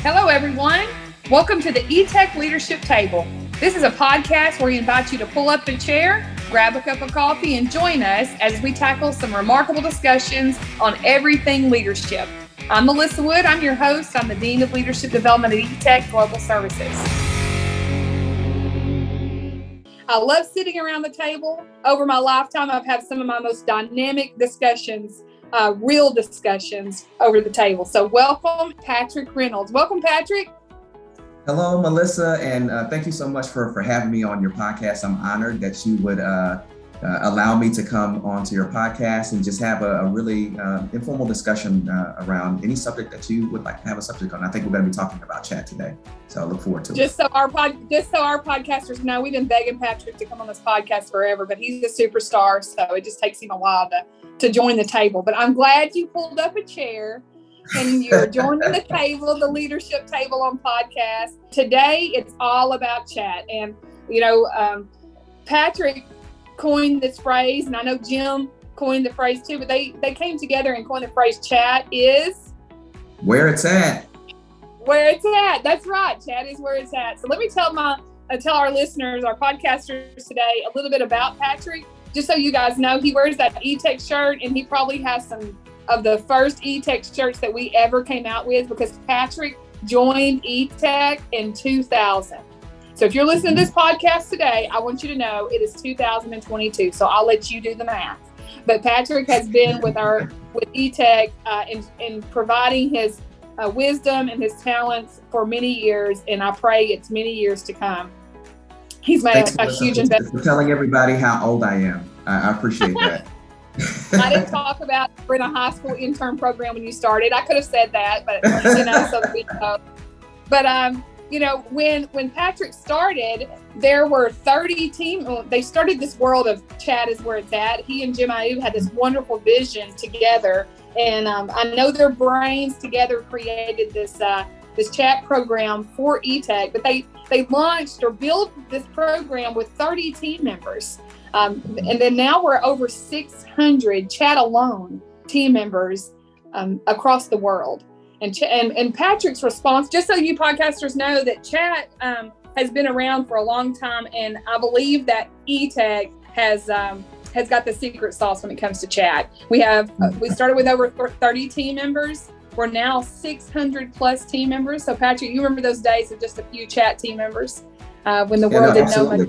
Hello, everyone. Welcome to the Etech Leadership Table. This is a podcast where we invite you to pull up a chair, grab a cup of coffee, and join us as we tackle some remarkable discussions on everything leadership. I'm Melissa Wood. I'm your host. I'm the Dean of Leadership Development at Etech Global Services. I love sitting around the table. Over my lifetime, I've had some of my most dynamic discussions, real discussions over the table. So welcome, Patrick Reynolds. Welcome, Patrick. Hello, Melissa, and thank you so much for having me on your podcast. I'm honored that you would allow me to come onto your podcast and just have a really informal discussion around any subject that you would like to have a subject on. I think we're going to be talking about chat today, so I look forward to it. Just so our podcasters know, we've been begging Patrick to come on this podcast forever, but he's a superstar, so it just takes him a while to join the table. But I'm glad you pulled up a chair and you're joining the table, the leadership table on podcast. Today, it's all about chat. And, Patrick coined this phrase, and I know Jim coined the phrase too, but they came together and coined the phrase chat is where it's at. Where it's at. That's right. Chat is where it's at. So let me tell our listeners, our podcasters today, a little bit about Patrick. Just so you guys know, he wears that Etech shirt, and he probably has some of the first Etech shirts that we ever came out with, because Patrick joined Etech in 2000. So if you're listening to this podcast today, I want you to know it is 2022. So I'll let you do the math. But Patrick has been with Etech in providing his wisdom and his talents for many years, and I pray it's many years to come. He's made a huge investment. For telling everybody how old I am. I appreciate that. I didn't talk about we're in a high school intern program when you started. I could have said that, but so that we know. But when Patrick started, there were 30 teams. They started this world of chat is where it's at. He and Jim Ayub had this wonderful vision together, and I know their brains together created this chat program for Etech. But they launched or built this program with 30 team members. And then now we're over 600 chat alone team members across the world. And Patrick's response, just so you podcasters know, that chat has been around for a long time, and I believe that Etech has got the secret sauce when it comes to chat. We started with over 30 team members. We're now 600 plus team members. So Patrick, you remember those days of just a few chat team members when the world didn't know much.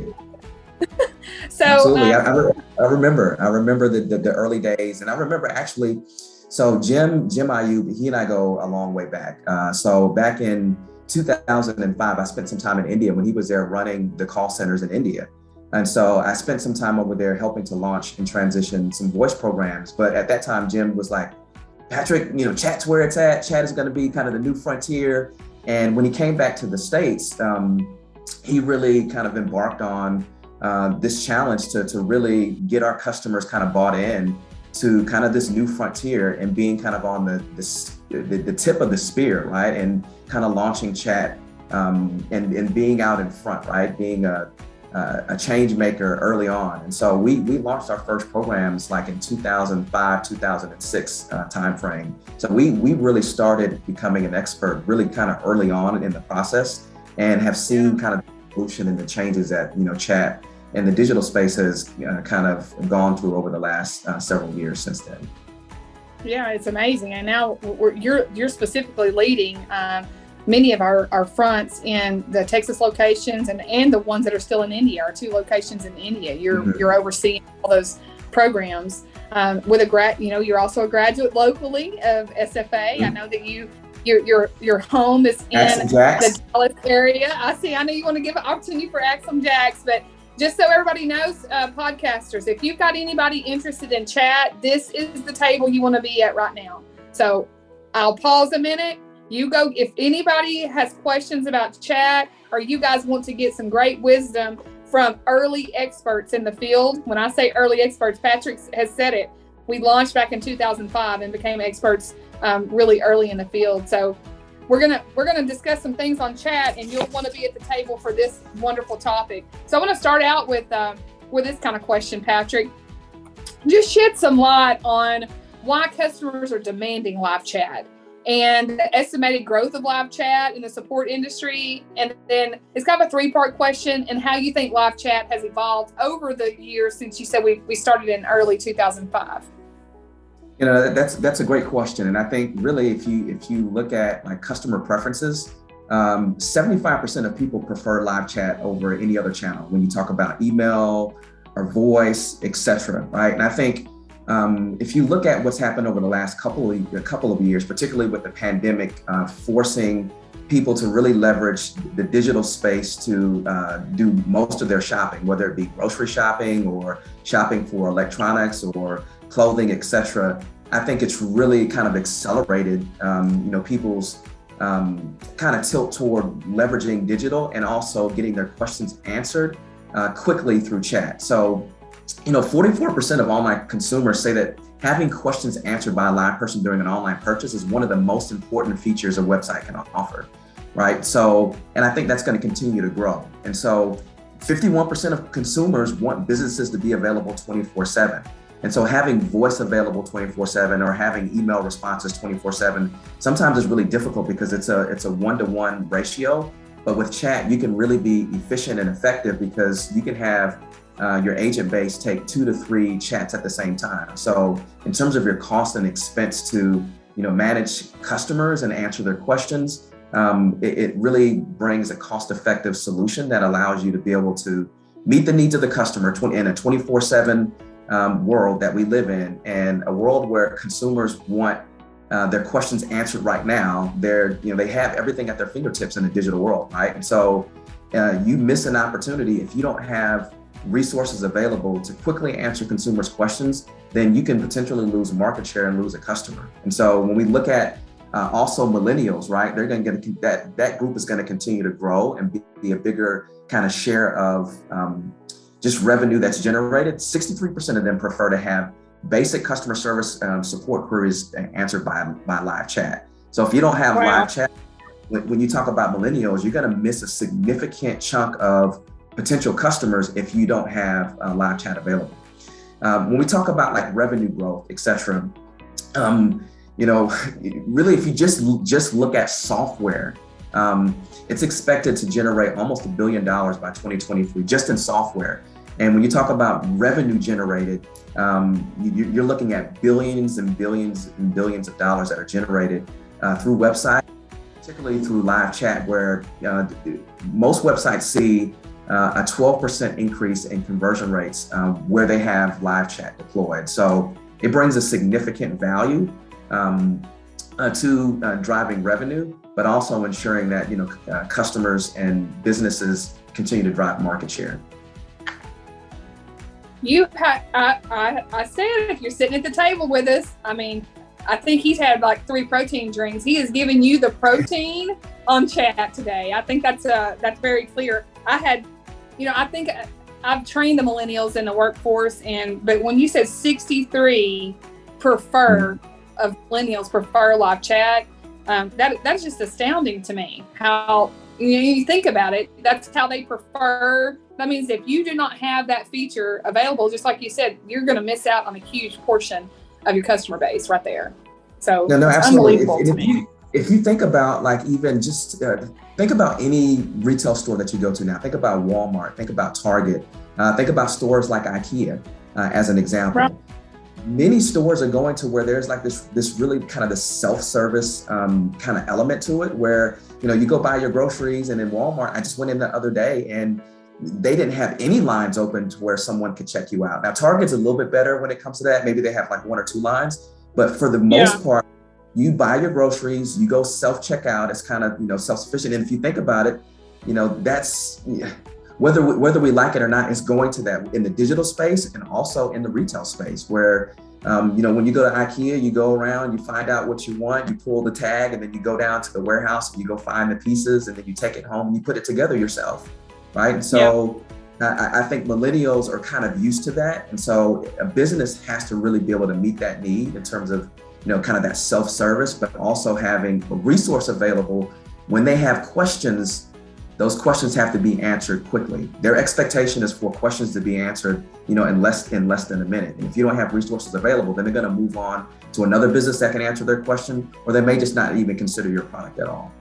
So absolutely. I remember the early days, and I remember actually. So Jim Ayub, he and I go a long way back. So back in 2005, I spent some time in India when he was there running the call centers in India. And so I spent some time over there helping to launch and transition some voice programs. But at that time, Jim was like, Patrick, chat's where it's at. Chat is going to be kind of the new frontier. And when he came back to the States, he really kind of embarked on this challenge to really get our customers kind of bought in to kind of this new frontier and being kind of on the tip of the spear, right? And kind of launching chat and being out in front, right? Being a change maker early on. And so we launched our first programs like in 2005, 2006 timeframe. So we really started becoming an expert really kind of early on in the process, and have seen kind of the evolution and the changes that, chat and the digital space has kind of gone through over the last several years since then. Yeah, it's amazing. And now you're specifically leading many of our fronts in the Texas locations and the ones that are still in India, our 2 locations in India. You're overseeing all those programs with you're also a graduate locally of SFA. I know that your home is in the Dallas area. I know you want to give an opportunity for Axum Jacks, but just so everybody knows, podcasters, if you've got anybody interested in chat, this is the table you want to be at right now. So I'll pause a minute. You go. If anybody has questions about chat, or you guys want to get some great wisdom from early experts in the field. When I say early experts, Patrick has said it. We launched back in 2005 and became experts really early in the field. So we're gonna discuss some things on chat, and you'll want to be at the table for this wonderful topic. So I want to start out with this kind of question, Patrick. Just shed some light on why customers are demanding live chat. and the estimated growth of live chat in the support industry. And then it's kind of a three-part question, and how you think live chat has evolved over the years since you said we started in early 2005. That's a great question. And I think really if you look at like customer preferences, 75% of people prefer live chat over any other channel when you talk about email or voice, etc. Right? And I think if you look at what's happened over the last couple of years, particularly with the pandemic, forcing people to really leverage the digital space to do most of their shopping, whether it be grocery shopping or shopping for electronics or clothing, etc. I think it's really kind of accelerated, people's kind of tilt toward leveraging digital and also getting their questions answered quickly through chat. So, 44% of online consumers say that having questions answered by a live person during an online purchase is one of the most important features a website can offer, right? So, and I think that's going to continue to grow. And so 51% of consumers want businesses to be available 24/7. And so having voice available 24/7 or having email responses 24/7 sometimes is really difficult because it's a one-to-one ratio. But with chat, you can really be efficient and effective because you can have your agent base take 2 to 3 chats at the same time. So in terms of your cost and expense to manage customers and answer their questions, it really brings a cost-effective solution that allows you to be able to meet the needs of the customer in a 24/7 world that we live in, and a world where consumers want their questions answered right now. They have everything at their fingertips in the digital world, right? And so you miss an opportunity if you don't have resources available to quickly answer consumers' questions. Then you can potentially lose market share and lose a customer. And so when we look at also millennials, right, they're going to get that group is going to continue to grow and be a bigger kind of share of just revenue that's generated. 63% of them prefer to have basic customer service support queries answered by live chat. So if you don't have live chat, when you talk about millennials, you're going to miss a significant chunk of potential customers if you don't have live chat available. When we talk about like revenue growth, et cetera, really if you just look at software, it's expected to generate almost $1 billion by 2023 just in software. And when you talk about revenue generated, you're looking at billions and billions and billions of dollars that are generated through websites, particularly through live chat, where most websites see a 12% increase in conversion rates where they have live chat deployed. So it brings a significant value to driving revenue, but also ensuring that customers and businesses continue to drive market share. I said if you're sitting at the table with us, I think he's had like 3 protein drinks. He is giving you the protein on chat today. I think that's very clear. I think I've trained the millennials in the workforce, but when you said 63 of millennials prefer live chat, that's just astounding to me. How you think about it, that's how they prefer. That means if you do not have that feature available, just like you said, you're going to miss out on a huge portion of your customer base right there. So no, it's absolutely. unbelievable to me. If you think about like even just think about any retail store that you go to now, think about Walmart, think about Target, think about stores like IKEA as an example. Right. Many stores are going to where there's like this really kind of this self-service kind of element to it, where you go buy your groceries. And in Walmart, I just went in the other day and they didn't have any lines open to where someone could check you out. Now Target's a little bit better when it comes to that. Maybe they have like 1 or 2 lines, but for the most part, you buy your groceries, you go self-checkout. It's kind of self-sufficient. And if you think about it, that's whether we like it or not, it's going to that in the digital space and also in the retail space where, when you go to IKEA, you go around, you find out what you want, you pull the tag, and then you go down to the warehouse and you go find the pieces, and then you take it home and you put it together yourself, right? So I think millennials are kind of used to that. And so a business has to really be able to meet that need in terms of, kind of that self-service, but also having a resource available when they have questions those questions have to be answered quickly. Their expectation is for questions to be answered, in less than a minute. And if you don't have resources available, then they're going to move on to another business that can answer their question, or they may just not even consider your product at all.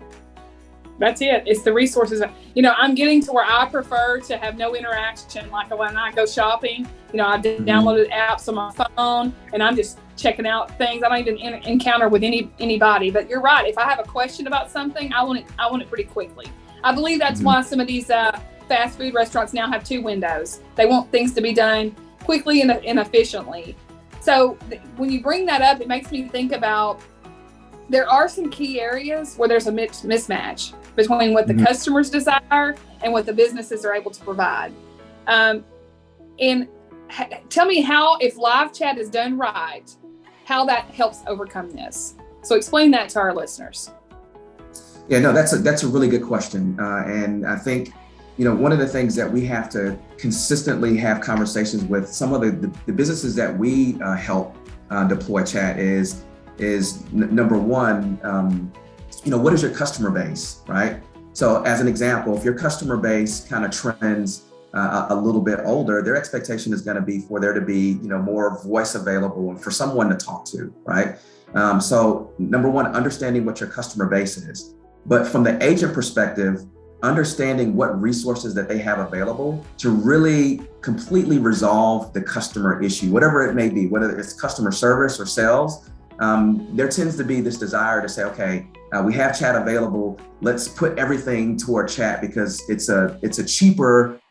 That's it. It's the resources. I'm getting to where I prefer to have no interaction. Like when I go shopping, I downloaded apps on my phone and I'm just checking out things. I don't even encounter with anybody. But you're right. If I have a question about something, I want it pretty quickly. I believe that's why some of these fast food restaurants now have 2 windows. They want things to be done quickly and efficiently. So when you bring that up, it makes me think about there are some key areas where there's a mismatch between what the customers desire and what the businesses are able to provide. And tell me how, if live chat is done right, how that helps overcome this. So explain that to our listeners. Yeah, no, that's a really good question. And I think, one of the things that we have to consistently have conversations with some of the businesses that we help deploy chat is number one, what is your customer base, right? So as an example, if your customer base kind of trends a little bit older, their expectation is going to be for there to be, more voice available and for someone to talk to, right? So number one, understanding what your customer base is. But from the agent perspective, understanding what resources that they have available to really completely resolve the customer issue, whatever it may be, whether it's customer service or sales. There tends to be this desire to say, okay, we have chat available. Let's put everything toward chat because it's a cheaper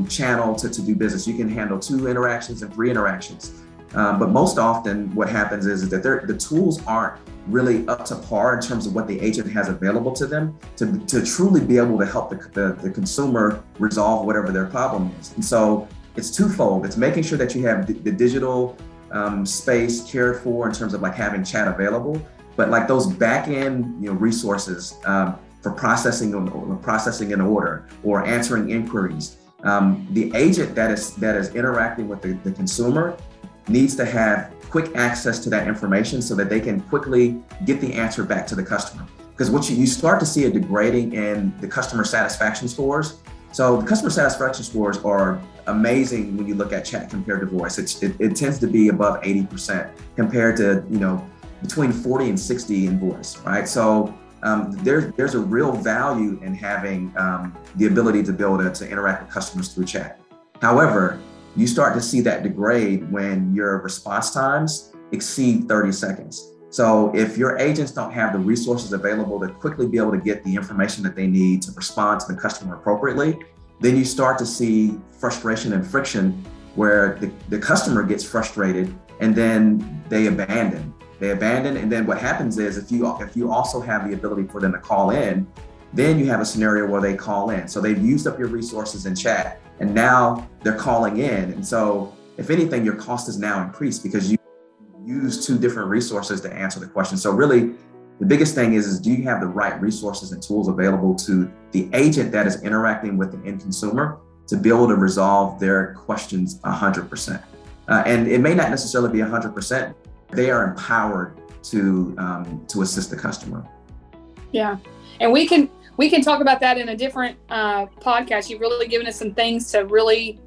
channel to do business. You can handle 2 interactions and 3 interactions. But most often what happens is that the tools aren't really up to par in terms of what the agent has available to them to truly be able to help the consumer resolve whatever their problem is. And so it's twofold. It's making sure that you have the digital space cared for in terms of like having chat available, but like those back end resources for processing an order or answering inquiries. The agent that is interacting with the consumer needs to have quick access to that information so that they can quickly get the answer back to the customer. Because what you start to see a degrading in the customer satisfaction scores. So the customer satisfaction scores are amazing when you look at chat compared to voice. It tends to be above 80% compared to, between 40 and 60 in voice, right? So there's a real value in having the ability to be able to interact with customers through chat. However, you start to see that degrade when your response times exceed 30 seconds. So if your agents don't have the resources available to quickly be able to get the information that they need to respond to the customer appropriately, then you start to see frustration and friction where the customer gets frustrated and then they abandon. And then what happens is if you also have the ability for them to call in, then you have a scenario where they call in. So they've used up your resources in chat and now they're calling in. And so if anything, your cost is now increased because you use 2 different resources to answer the question. So really the biggest thing is do you have the right resources and tools available to the agent that is interacting with the end consumer to be able to resolve their questions 100%. And it may not necessarily be 100%. They are empowered to assist the customer. Yeah. And we can talk about that in a different podcast. You've really given us some things to really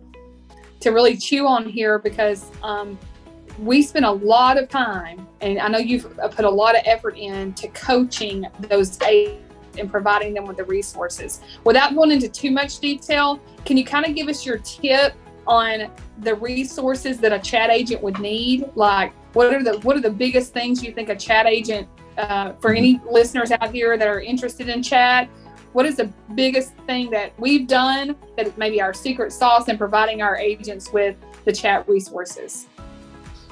chew on here because we spend a lot of time, and I know you've put a lot of effort into coaching those agents and providing them with the resources. Without going into too much detail, can you kind of give us your tip on the resources that a chat agent would need? Like, what are the biggest things you think a chat agent, for any listeners out here that are interested in chat, what is the biggest thing that we've done that is maybe our secret sauce in providing our agents with the chat resources?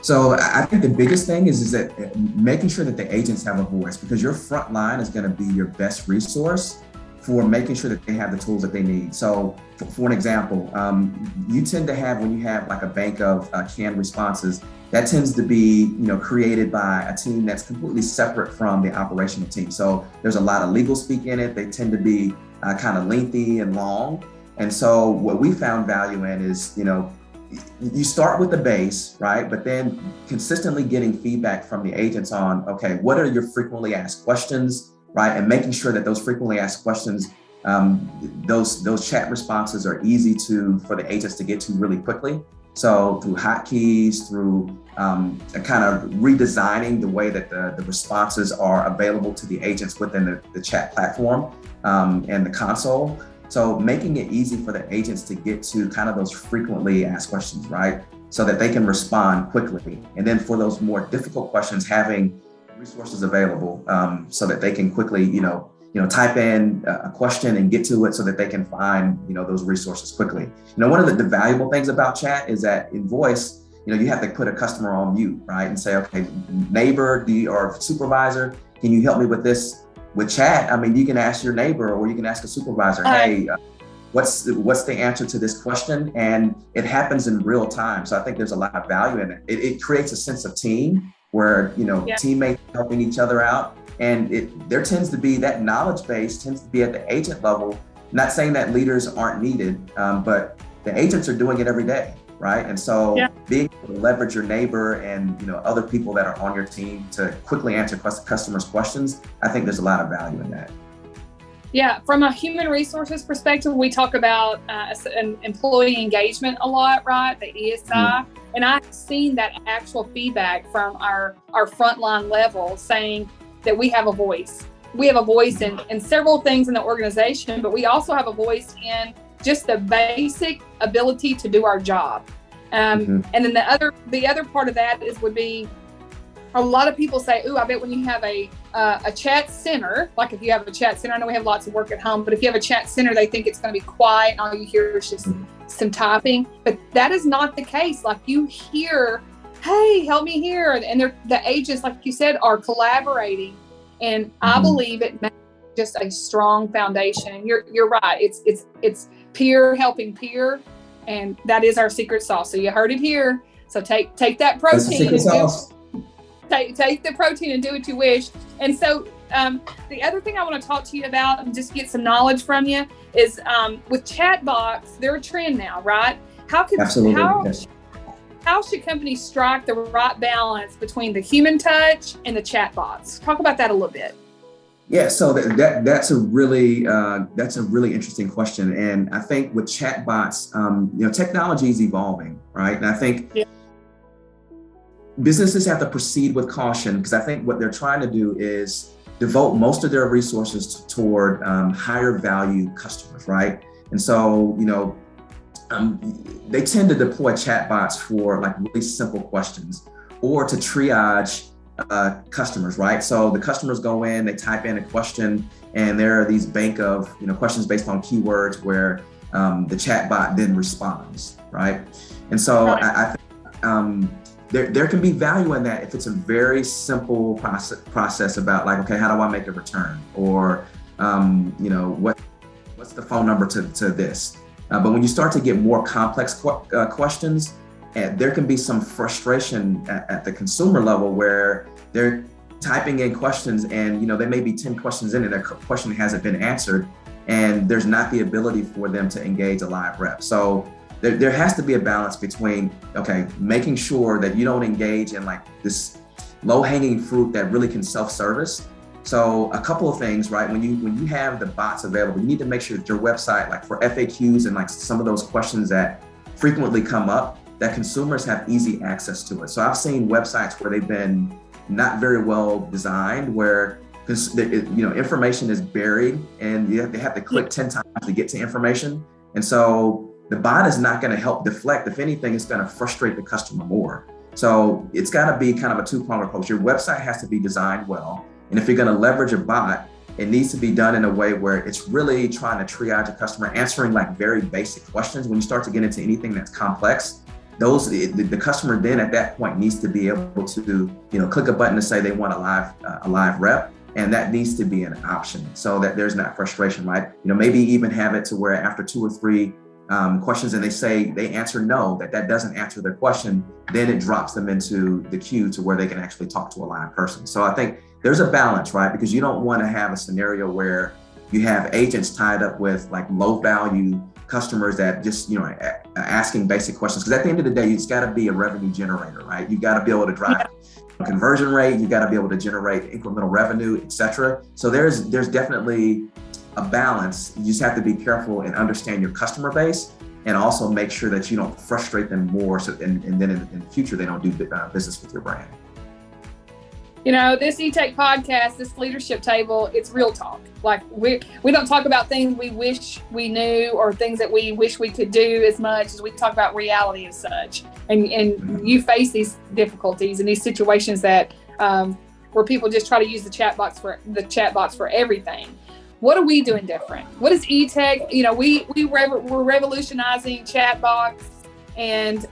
So I think the biggest thing is that making sure that the agents have a voice, because your front line is going to be your best resource for making sure that they have the tools that they need. So for an example, you tend to have, when you have like a bank of canned responses, that tends to be, created by a team that's completely separate from the operational team. So there's a lot of legal speak in it. They tend to be kind of lengthy and long. And so what we found value in is, you start with the base, right? But then consistently getting feedback from the agents on, okay, what are your frequently asked questions, right? And making sure that those frequently asked questions those chat responses are easy for the agents to get to really quickly. So through hotkeys, through kind of redesigning the way that the responses are available to the agents within the chat platform and the console. So making it easy for the agents to get to kind of those frequently asked questions, right? So that they can respond quickly. And then for those more difficult questions, having resources available so that they can quickly, type in a question and get to it so that they can find, those resources quickly. One of the valuable things about chat is that in voice, you have to put a customer on mute, right? And say, okay, neighbor, or supervisor, can you help me with this? With chat, I mean, you can ask your neighbor or you can ask a supervisor, hey, what's the answer to this question? And it happens in real time. So I think there's a lot of value in it. It creates a sense of team where, teammates helping each other out. And there tends to be that knowledge base tends to be at the agent level. Not saying that leaders aren't needed, but the agents are doing it every day, right? And so being able to leverage your neighbor and other people that are on your team to quickly answer customers' questions, I think there's a lot of value in that. Yeah, from a human resources perspective, we talk about employee engagement a lot, right? The ESI. Mm-hmm. And I've seen that actual feedback from our frontline level saying that we have a voice. We have a voice in several things in the organization, but we also have a voice in just the basic ability to do our job. And then the other part of that would be a lot of people say, "Ooh, I bet when you have a chat center, like if you have a chat center, I know we have lots of work at home, but if you have a chat center, they think it's going to be quiet and all you hear is just some typing." But that is not the case. Like you hear, "Hey, help me here," and the agents, like you said, are collaborating. And I believe it makes just a strong foundation. You're right. It's peer helping peer, and that is our secret sauce. So you heard it here. So take that protein and take the protein and do what you wish. And so the other thing I want to talk to you about and just get some knowledge from you is with chatbots, they're a trend now, right? How should companies strike the right balance between the human touch and the chatbots? Talk about that a little bit. Yeah, so that's a really interesting question, and I think with chatbots, technology is evolving, right? And I think businesses have to proceed with caution because I think what they're trying to do is devote most of their resources toward higher value customers, right? And so, they tend to deploy chatbots for like really simple questions or to triage customers, right? So the customers go in, they type in a question, and there are these bank of questions based on keywords where the chatbot then responds, right? And so I think there can be value in that if it's a very simple process about like, okay, how do I make a return, or what's the phone number to this? But when you start to get more complex questions, there can be some frustration at the consumer level where they're typing in questions and there may be 10 questions in and their question hasn't been answered, and there's not the ability for them to engage a live rep. So there has to be a balance between, okay, making sure that you don't engage in like this low-hanging fruit that really can self-service. So a couple of things, right? When you have the bots available, you need to make sure that your website, like for FAQs and like some of those questions that frequently come up, that consumers have easy access to it. So I've seen websites where they've been not very well designed, where information is buried and they have to click 10 times to get to information. And so the bot is not going to help deflect. If anything, it's going to frustrate the customer more. So it's got to be kind of a two-pronged approach. Your website has to be designed well. And if you're going to leverage a bot, it needs to be done in a way where it's really trying to triage a customer, answering like very basic questions. When you start to get into anything that's complex, the customer then at that point needs to be able to, click a button to say they want a live rep, and that needs to be an option so that there's not frustration, right? Maybe even have it to where after 2 or 3 questions and they answer no, that doesn't answer their question, then it drops them into the queue to where they can actually talk to a live person. So I think there's a balance, right? Because you don't want to have a scenario where you have agents tied up with like low value customers that just, asking basic questions. Because at the end of the day, it's got to be a revenue generator, right? You got to be able to drive conversion rate. You got to be able to generate incremental revenue, et cetera. So there's definitely a balance. You just have to be careful and understand your customer base, and also make sure that you don't frustrate them more. So, and then in the future, they don't do business with your brand. This Etech podcast, this leadership table, it's real talk. Like we don't talk about things we wish we knew or things that we wish we could do as much as we talk about reality as such. And you face these difficulties and these situations that where people just try to use the chat box for everything. What are we doing different? What is Etech? We're revolutionizing chat box and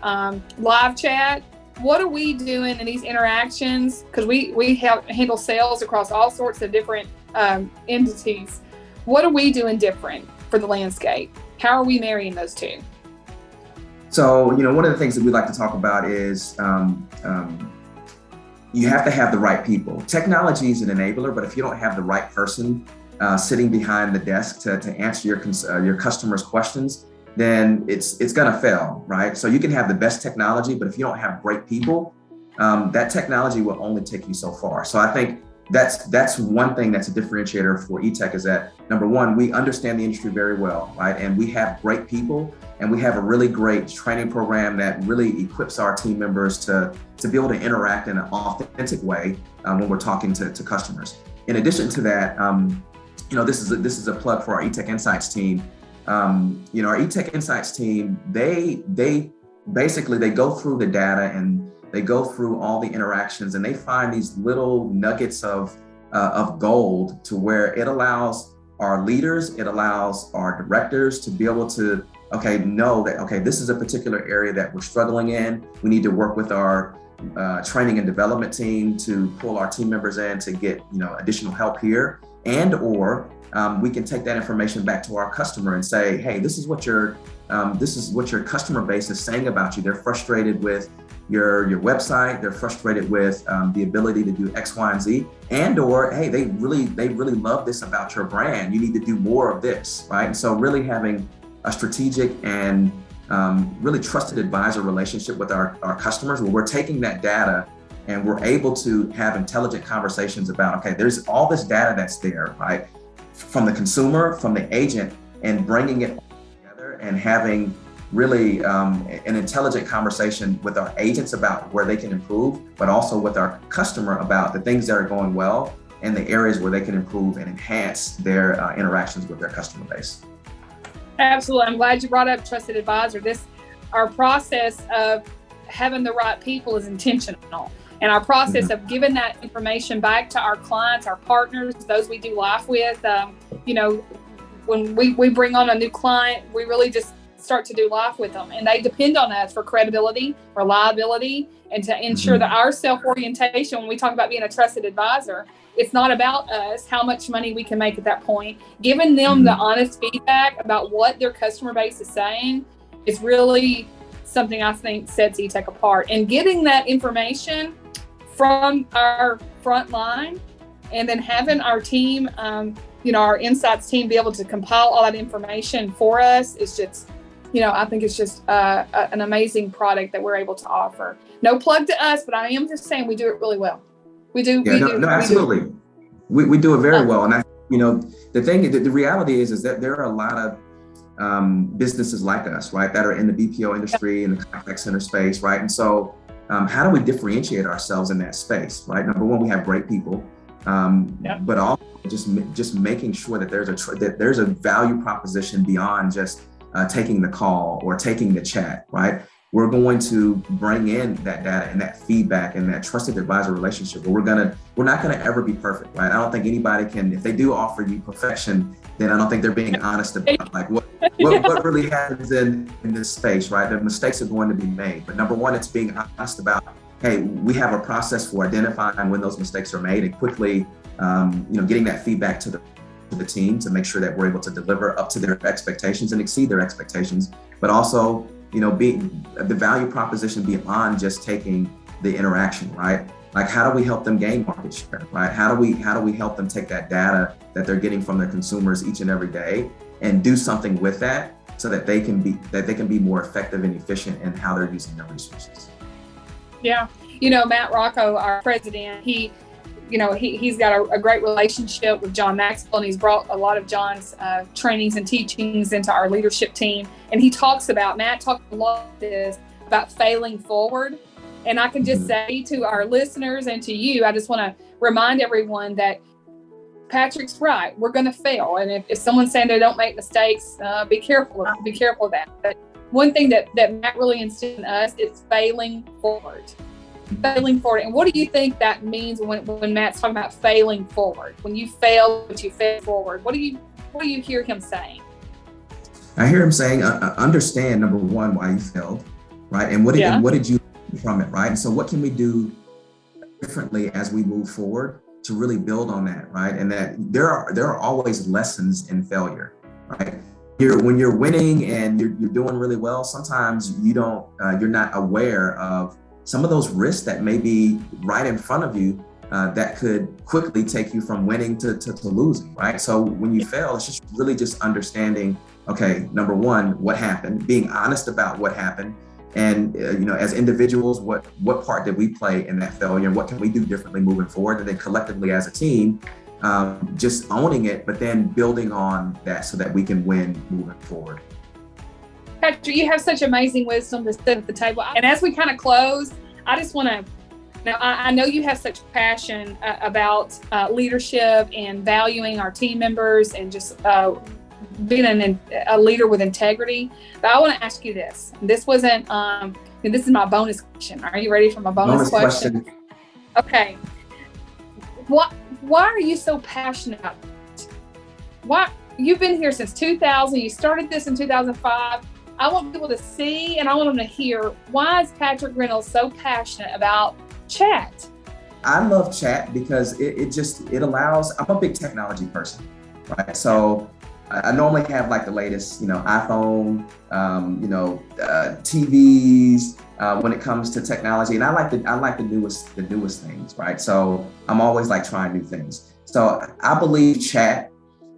live chat. What are we doing in these interactions? Because we handle sales across all sorts of different entities. What are we doing different for the landscape? How are we marrying those two? So, one of the things that we like to talk about is you have to have the right people. Technology is an enabler, but if you don't have the right person sitting behind the desk to answer your customers' questions, then it's going to fail, right? So you can have the best technology, but if you don't have great people, that technology will only take you so far. So I think that's one thing that's a differentiator for Etech, is that number one, we understand the industry very well, right? And we have great people, and we have a really great training program that really equips our team members to be able to interact in an authentic way when we're talking to customers. In addition to that, this is a plug for our Etech Insights team. Our Etech Insights team, they basically go through the data and they go through all the interactions, and they find these little nuggets of gold to where it allows our leaders, it allows our directors to be able to know that, this is a particular area that we're struggling in. We need to work with our training and development team to pull our team members in to get, additional help here. And or we can take that information back to our customer and say, hey, this is what your customer base is saying about you. They're frustrated with your website. They're frustrated with the ability to do X, Y, and Z. And or, hey, they really love this about your brand. You need to do more of this, right? And so really having a strategic and really trusted advisor relationship with our customers, where we're taking that data and we're able to have intelligent conversations about, there's all this data that's there, right? From the consumer, from the agent, and bringing it all together and having really an intelligent conversation with our agents about where they can improve, but also with our customer about the things that are going well and the areas where they can improve and enhance their interactions with their customer base. Absolutely. I'm glad you brought up trusted advisor. Our process of having the right people is intentional. And our process of giving that information back to our clients, our partners, those we do life with, when we bring on a new client, we really just start to do life with them. And they depend on us for credibility, reliability, and to ensure that our self-orientation, when we talk about being a trusted advisor, it's not about us, how much money we can make at that point. Giving them the honest feedback about what their customer base is saying is really something I think sets Etech apart. And getting that information from our front line, and then having our team, our insights team, be able to compile all that information for us is just, I think it's just an amazing product that we're able to offer. No plug to us, but I am just saying we do it really well. We do. Absolutely. We do it very well. And the reality is that there are a lot of businesses like us, right, that are in the BPO industry, in the contact center space, right? And so how do we differentiate ourselves in that space, right? Number one, we have great people, but also just making sure that there's a value proposition beyond just taking the call or taking the chat, right? We're going to bring in that data and that feedback and that trusted advisor relationship, but we're not gonna ever be perfect, right? I don't think anybody can. If they do offer you perfection, then I don't think they're being honest about what really happens in this space, right? The mistakes are going to be made, but number one, it's being honest about, hey, we have a process for identifying when those mistakes are made and quickly, getting that feedback to the team to make sure that we're able to deliver up to their expectations and exceed their expectations, but also, being the value proposition beyond just taking the interaction, right? Like, how do we help them gain market share, right? How do we help them take that data that they're getting from their consumers each and every day and do something with that so that they can be more effective and efficient in how they're using their resources? Yeah. Matt Rocco, our president, he's got a great relationship with John Maxwell, and he's brought a lot of John's trainings and teachings into our leadership team. And Matt talked a lot about failing forward. And I can just say to our listeners and to you, I just want to remind everyone that Patrick's right. We're going to fail. And if someone's saying they don't make mistakes, be careful of that. But one thing that Matt really instilled in us is failing forward. Failing forward. And what do you think that means when Matt's talking about failing forward? When you fail, but you fail forward, what do you hear him saying? I hear him saying, understand, number one, why you failed, right? And what did you learn from it, right? And so what can we do differently as we move forward to really build on that, right? And that there are always lessons in failure, right? When you're winning and you're doing really well, sometimes you're not aware of some of those risks that may be right in front of you that could quickly take you from winning to losing, right? So when you fail, it's just really just understanding, okay, number one, what happened, being honest about what happened. And, as individuals, what part did we play in that failure, and what can we do differently moving forward? And then collectively as a team, just owning it, but then building on that so that we can win moving forward. Patrick, you have such amazing wisdom to sit at the table. And as we kind of close, I just want to, now I know you have such passion about leadership and valuing our team members and just being a leader with integrity. But I want to ask you this. This wasn't, this is my bonus question. Are you ready for my bonus question? Okay. Why are you so passionate about it? Why? You've been here since 2000. You started this in 2005. I want people to see and I want them to hear, why is Patrick Reynolds so passionate about chat? I love chat because it allows, I'm a big technology person, right? So I normally have like the latest, iPhone, TVs when it comes to technology. And I like the newest things, right? So I'm always like trying new things. So I believe chat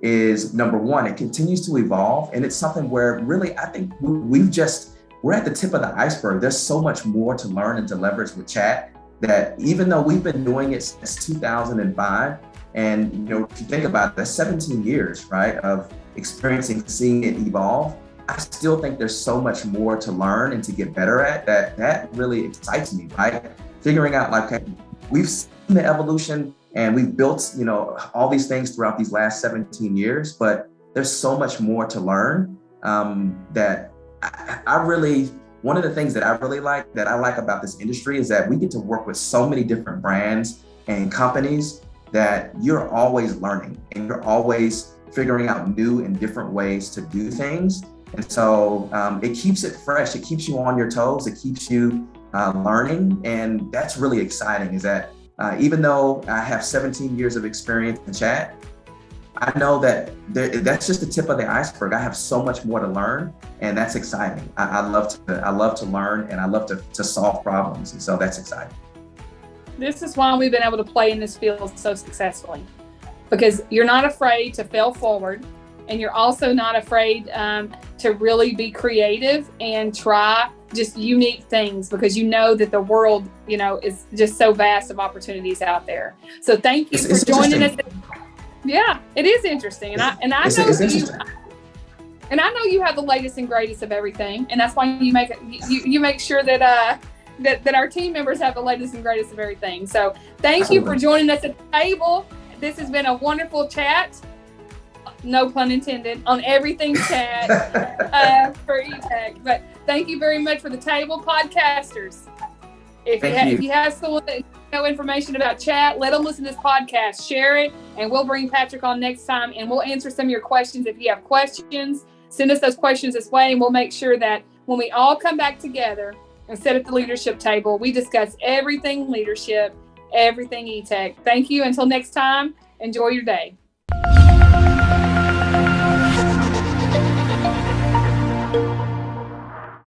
is number one, it continues to evolve. And it's something where really, I think we're at the tip of the iceberg. There's so much more to learn and to leverage with chat that even though we've been doing it since 2005, and if you think about it, that's 17 years, right, of seeing it evolve, I still think there's so much more to learn and to get better at that really excites me, right? Figuring out like, okay, we've seen the evolution and we've built, all these things throughout these last 17 years, but there's so much more to learn that I really, one of the things that I like about this industry is that we get to work with so many different brands and companies that you're always learning and you're always figuring out new and different ways to do things. And so it keeps it fresh. It keeps you on your toes. It keeps you learning. And that's really exciting, is that even though I have 17 years of experience in chat, I know that that's just the tip of the iceberg. I have so much more to learn, and that's exciting. I love to learn, and I love to solve problems. And so that's exciting. This is why we've been able to play in this field so successfully, because you're not afraid to fail forward, and you're also not afraid to really be creative and try just unique things, because you know that the world, is just so vast of opportunities out there. So thank you for joining us. Yeah, it is interesting, and I know you have the latest and greatest of everything, and that's why you make sure that that our team members have the latest and greatest of everything. So thank you for joining us at the table. This has been a wonderful chat, no pun intended, on everything chat for Etech. But thank you very much for the table, podcasters. If you have someone that knows information about chat, let them listen to this podcast, share it, and we'll bring Patrick on next time, and we'll answer some of your questions. If you have questions, send us those questions this way, and we'll make sure that when we all come back together and sit at the leadership table, we discuss everything leadership, everything Etech. Thank you. Until next time, enjoy your day.